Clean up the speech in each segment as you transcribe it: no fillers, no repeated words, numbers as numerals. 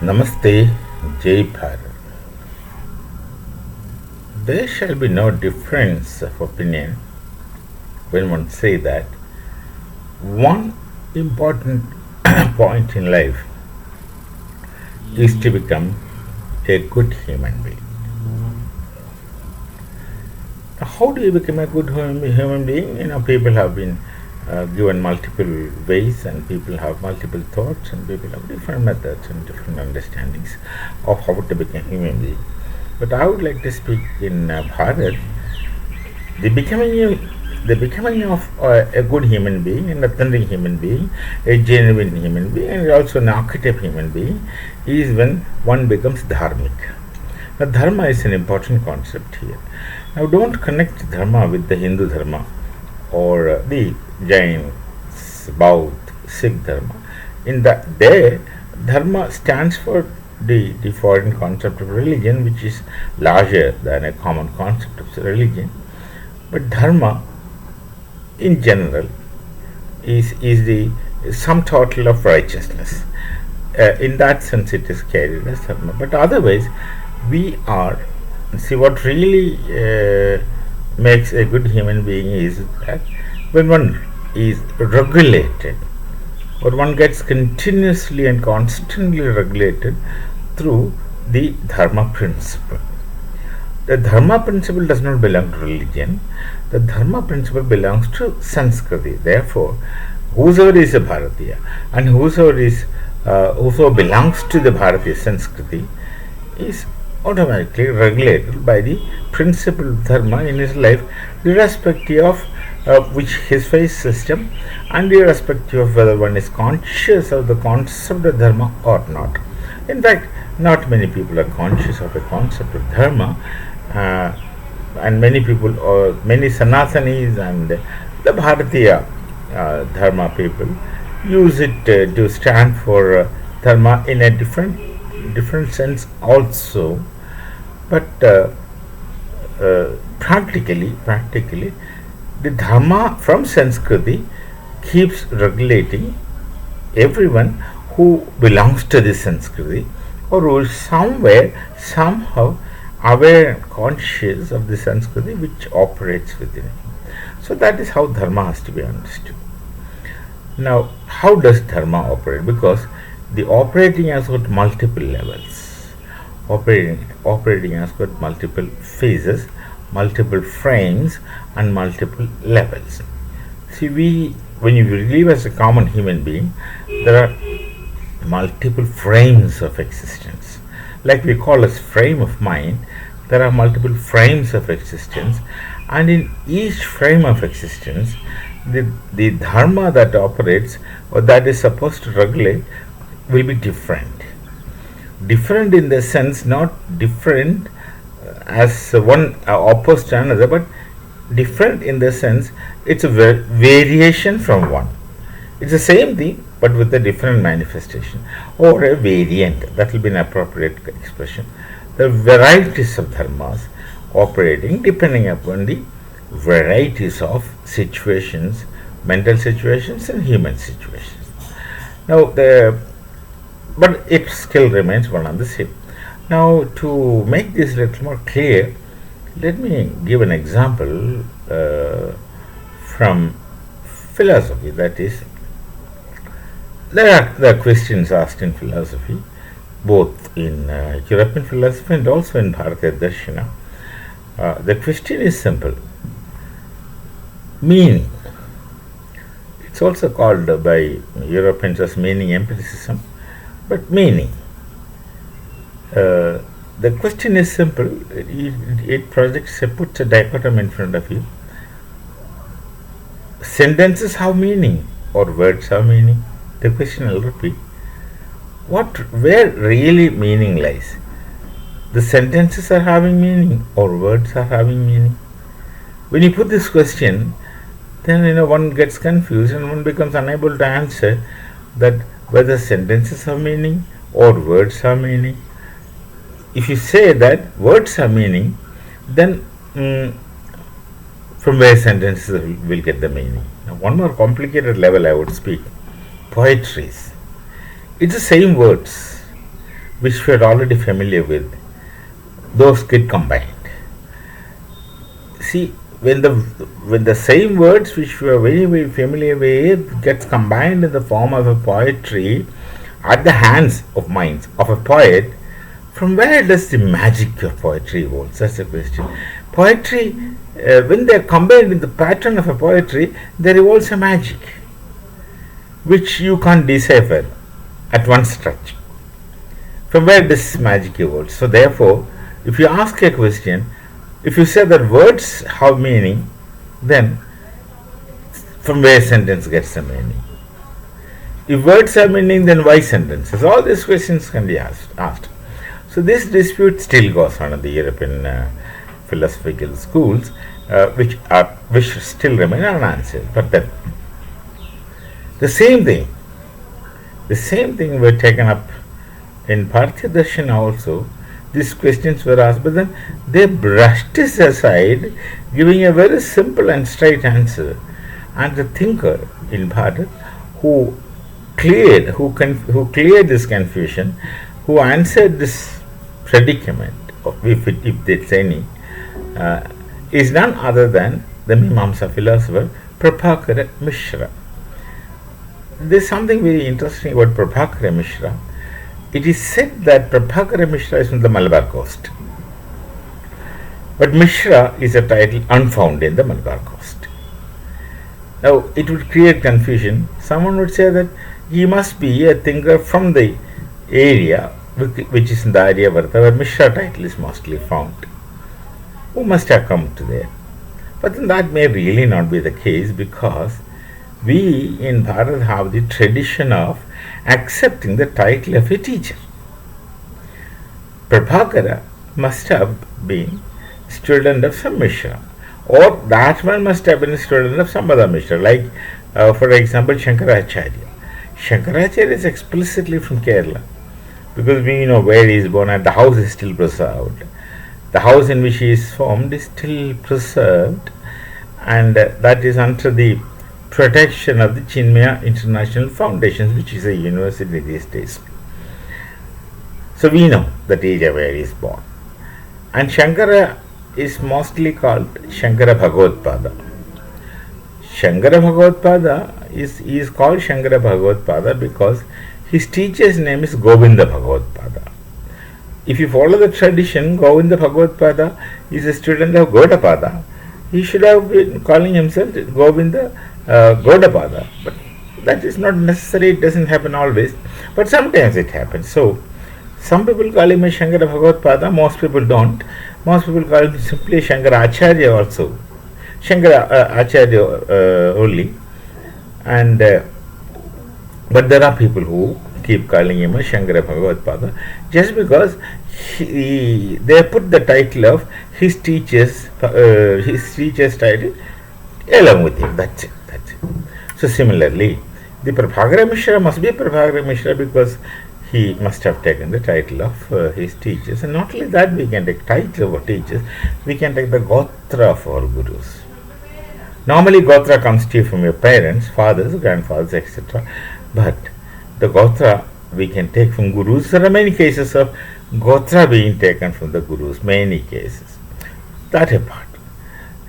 Namaste, Jai Bharat. There shall be no difference of opinion when one say that one important point in life is to become a good human being. How do you become a good human being? People have been given multiple ways, and people have multiple thoughts, and people have different methods and different understandings of how to become a human being. But I would like to speak in Bharat, the becoming of a good human being, an authentic human being, a genuine human being, and also an archetype human being, is when one becomes dharmic. Now, dharma is an important concept here. Now, don't connect dharma with the Hindu dharma or the Jain, Baudd, Sikh dharma. In that day, dharma stands for the foreign concept of religion, which is larger than a common concept of religion. But dharma, in general, is the sum total of righteousness. In that sense, it is carried as dharma. But otherwise, we are, see, what really makes a good human being is that when one is regulated, or one gets continuously and constantly regulated through the dharma principle. The dharma principle does not belong to religion. The dharma principle belongs to Sanskriti. Therefore, whosoever is a Bharatiya and whoso belongs to the Bharatiya Sanskriti is automatically regulated by the principle of dharma in his life, irrespective of which his faith system, and irrespective of whether one is conscious of the concept of dharma or not. In fact, not many people are conscious of a concept of dharma, and many people, or many Sanatanis and the Bharatiya dharma people, use it to stand for dharma in a different sense also. But practically, the dharma from Sanskriti keeps regulating everyone who belongs to the Sanskriti, or who is somehow aware and conscious of the Sanskriti which operates within him. So that is how dharma has to be understood. Now, how does dharma operate? Because the operating has got multiple levels. Operating has got multiple phases, multiple frames, and multiple levels. See, when you live as a common human being, there are multiple frames of existence. Like we call as frame of mind, there are multiple frames of existence, and in each frame of existence, the dharma that operates or that is supposed to regulate will be different. Different in the sense, not different as one opposed to another, but different in the sense it's a variation from one. It's the same thing but with a different manifestation, or a variant. That will be an appropriate expression. The varieties of dharmas operating depending upon the varieties of situations, mental situations and human situations. Now, but it still remains one and the same. Now, to make this a little more clear, let me give an example from philosophy. That is, there are questions asked in philosophy, both in European philosophy and also in Bharatiya Darshana. The question is simple: meaning. It's also called by Europeans as meaning empiricism, but meaning. The question is simple. It puts a dichotomy in front of you. Sentences have meaning, or words have meaning. The question I'll repeat: where really meaning lies? The sentences are having meaning, or words are having meaning? When you put this question, then one gets confused and one becomes unable to answer that whether sentences have meaning or words have meaning. If you say that words have meaning, then from where sentences will get the meaning? Now, one more complicated level I would speak: poetries. It's the same words, which we are already familiar with, those get combined. See, when the same words which we are very very familiar with gets combined in the form of a poetry at the hands of minds of a poet, from where does the magic of poetry evolve? That's the question. Poetry, when they are combined in the pattern of a poetry, there evolves a magic which you can't decipher at one stretch. From where this magic evolves? So therefore, if you ask a question, if you say that words have meaning, then from where sentence gets a meaning? If words have meaning, then why sentences? All these questions can be asked. So this dispute still goes on in the European philosophical schools, which still remain unanswered. But then the same thing were taken up in Bharatiya Darshana also. These questions were asked, but then they brushed this aside, giving a very simple and straight answer. And the thinker in Bharat who cleared this confusion, who answered this predicament, if there's any, is none other than the Mimamsa philosopher Prabhakara Mishra. There's something very interesting about Prabhakara Mishra. It is said that Prabhakara Mishra is from the Malabar coast. But Mishra is a title unfound in the Malabar coast. Now, it would create confusion. Someone would say that he must be a thinker from the area which is in the Aryavarta, where Mishra title is mostly found, who must have come to there. But then that may really not be the case, because we in Bharat have the tradition of accepting the title of a teacher. Prabhakara must have been student of some Mishra, or that one must have been a student of some other Mishra, like for example Shankaracharya. Shankaracharya is explicitly from Kerala, because we know where he is born and the house is still preserved. The house in which he is formed is still preserved, and that is under the protection of the Chinmaya International Foundation, which is a university these days. So we know that area where he is born. And Shankara is mostly called Shankara Bhagavatpada. Shankara Bhagavatpada is called Shankara Bhagavatpada because his teacher's name is Govinda Bhagavatpada. If you follow the tradition, Govinda Bhagavatpada is a student of Gaudapada. He should have been calling himself Govinda Gaudapada, but that is not necessary. It doesn't happen always, but sometimes it happens. So some people call him a Shankara Bhagavatpada, most people don't. Most people call him simply Shankara Acharya also, Shankara Acharya only. And but there are people who keep calling him a Shankara Bhagavatpada just because they put the title of his teacher's title along with him. That's it. So similarly, the Prabhakara Mishra must be Prabhakara Mishra because he must have taken the title of his teachers. And not only that, we can take title of our teachers, we can take the Gotra of our gurus. Normally Gotra comes to you from your parents, fathers, grandfathers, etc. But the Gotra we can take from gurus. There are many cases of Gotra being taken from the gurus, many cases. That apart.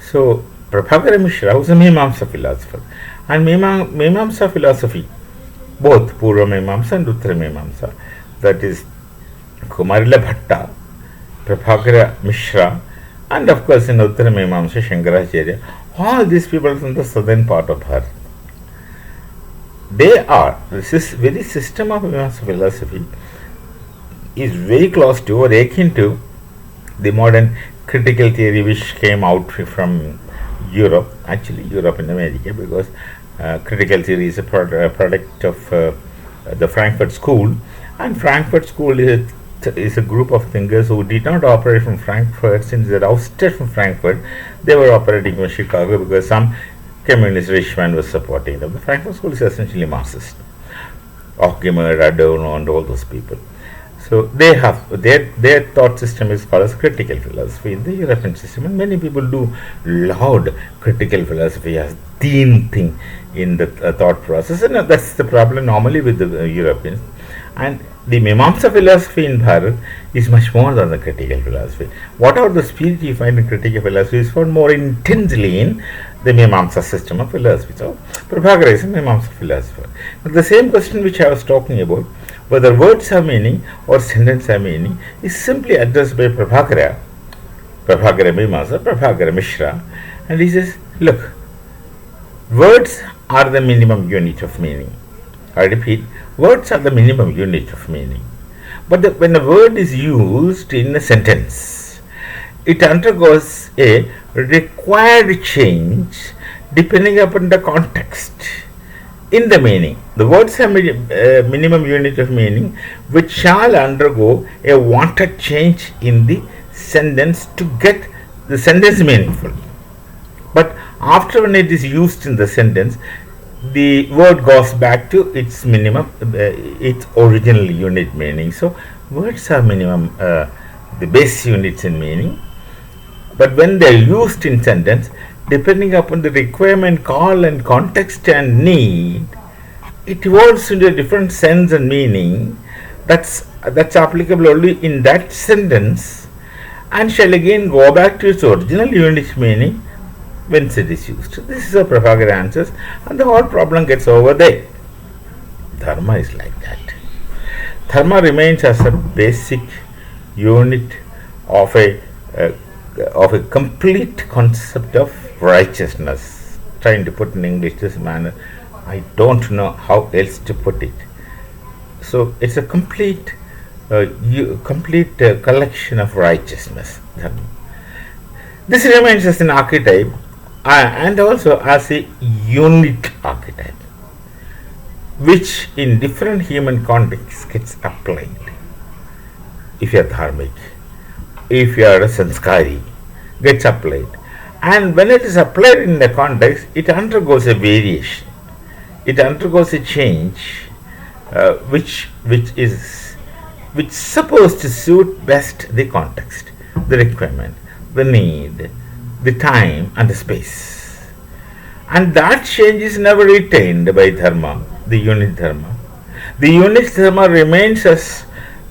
So Prabhakara Mishra was a Mimamsa philosopher. And Mimamsa philosophy, both Purva Mimamsa and Uttara Mimamsa, that is Kumarila Bhatta, Prabhakara Mishra, and of course in Uttara Mimamsa Shankaracharya, all these people from the southern part of Bharat. They are, this very system of Mimamsa philosophy is very close to or akin to the modern critical theory which came out from Europe, actually Europe and America, because critical theory is a product of the Frankfurt School, and Frankfurt School is a group of thinkers who did not operate from Frankfurt. Since they were ousted from Frankfurt, they were operating from Chicago because some communist rich man was supporting them. The Frankfurt School is essentially Marxist. Ockham, Adorno and all those people. So they have their thought system is called as critical philosophy in the European system, and many people do laud critical philosophy as the thing in the thought process, and that's the problem normally with the Europeans. And the Mimamsa philosophy in Bharat is much more than the critical philosophy. Whatever the spirit you find in critical philosophy is found more intensely in the Mimamsa system of philosophy. So, Prabhakara is a Mimamsa philosopher. But the same question which I was talking about, whether words have meaning or sentences have meaning, is simply addressed by Prabhakara Mimamsa, Prabhakara Mishra, and he says, look, words are the minimum unit of meaning. I repeat, words are the minimum unit of meaning. But when a word is used in a sentence, it undergoes a required change depending upon the context in the meaning. The words have minimum unit of meaning which shall undergo a wanted change in the sentence to get the sentence meaningful. But after when it is used in the sentence, the word goes back to its minimum, its original unit meaning. So words are minimum, the base units in meaning. But when they are used in sentence, depending upon the requirement, call and context and need, it evolves into a different sense and meaning that's applicable only in that sentence and shall again go back to its original unit meaning when it is used. This is a Prabhakara answers, and the whole problem gets over there. Dharma is like that. Dharma remains as a basic unit of a complete concept of righteousness. Trying to put in English this manner, I don't know how else to put it. So it's a complete collection of righteousness. Dharma. This remains as an archetype and also as a unit archetype, which in different human contexts gets applied. If you are dharmic, if you are a sanskari, gets applied. And when it is applied in the context, it undergoes a variation. It undergoes a change, which is supposed to suit best the context, the requirement, the need, the time and the space. And that change is never retained by dharma, the unit dharma. The unit dharma remains as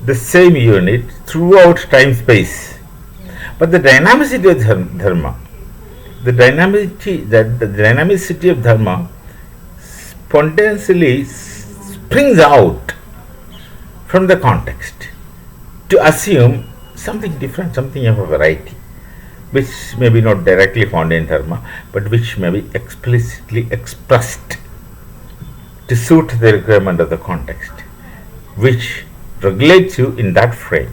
the same unit throughout time space. But the dynamicity of dharma, the dynamicity of dharma spontaneously springs out from the context to assume something different, something of a variety, which may be not directly found in dharma, but which may be explicitly expressed to suit the requirement of the context, which regulates you in that frame.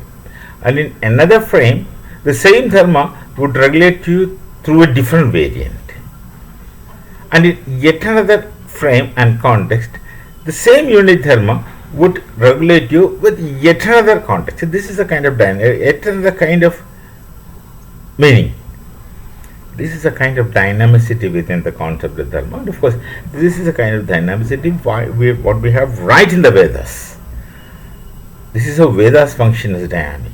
And in another frame, the same dharma would regulate you through a different variant. And in yet another frame and context, the same unit dharma would regulate you with yet another context. So this is a kind of yet another kind of meaning. This is a kind of dynamicity within the concept of dharma. And of course, this is a kind of dynamicity what we have right in the Vedas. This is how Vedas function as dynamic.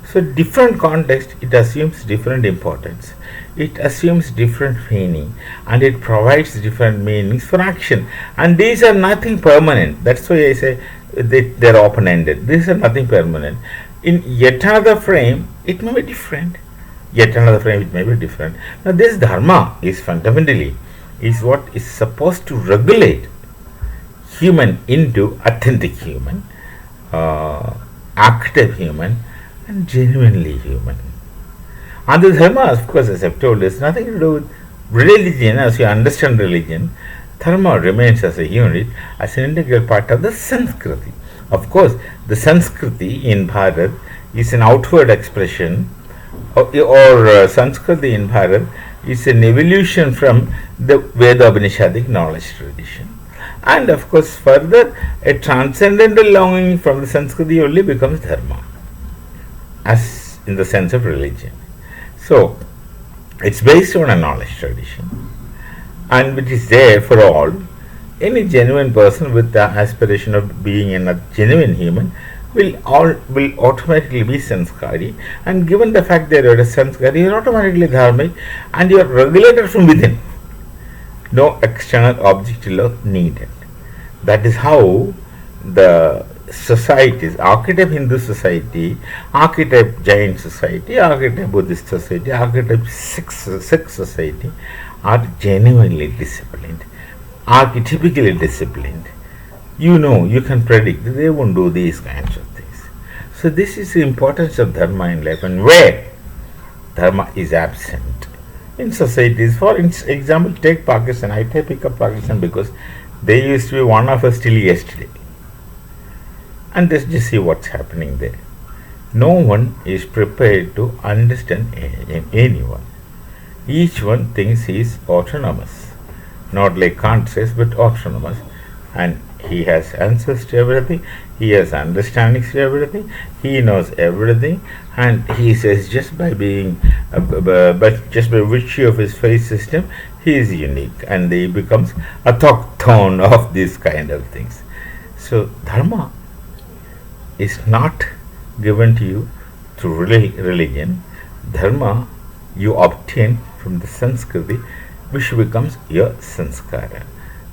So different context, it assumes different importance. It assumes different meaning, and it provides different meanings for action. And these are nothing permanent. That's why I say they are open-ended. These are nothing permanent. In yet another frame, it may be different. Yet another frame, it may be different. Now this dharma is fundamentally is what is supposed to regulate human into authentic human, active human, and genuinely human. And the dharma, of course, as I've told, has nothing to do with religion. As you understand religion, dharma remains as a unit, as an integral part of the Sanskriti. Of course, the Sanskriti in Bharat is an outward expression, or Sanskriti in Bharat is an evolution from the Veda Upanishadic knowledge tradition. And of course, further, a transcendental longing from the Sanskriti only becomes dharma, as in the sense of religion. So, it's based on a knowledge tradition, and which is there for all. Any genuine person with the aspiration of being a genuine human will automatically be sanskari, and given the fact that you are a sanskari, you are automatically dharmic, and you are regulated from within. No external object law needed. That is how the societies, archetype Hindu society, archetype Jain society, archetype Buddhist society, archetype Sikh society are genuinely disciplined, archetypically disciplined. You know, you can predict that they won't do these kinds of things. So this is the importance of dharma in life, and where dharma is absent in societies. For example, take Pakistan. I pick up Pakistan because they used to be one of us till yesterday. And let's just see what's happening there. No one is prepared to understand anyone. Each one thinks he is autonomous. Not like Kant says, but autonomous. And he has answers to everything, he has understandings to everything, he knows everything, and he says just by being, but just by virtue of his faith system, he is unique, and he becomes autochthone of these kind of things. So dharma is not given to you through religion. Dharma you obtain from the Sanskriti, which becomes your sanskara.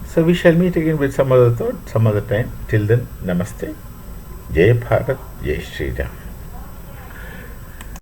So we shall meet again with some other thought, some other time. Till then, namaste. Jai Bharat, Jai Shri Ram.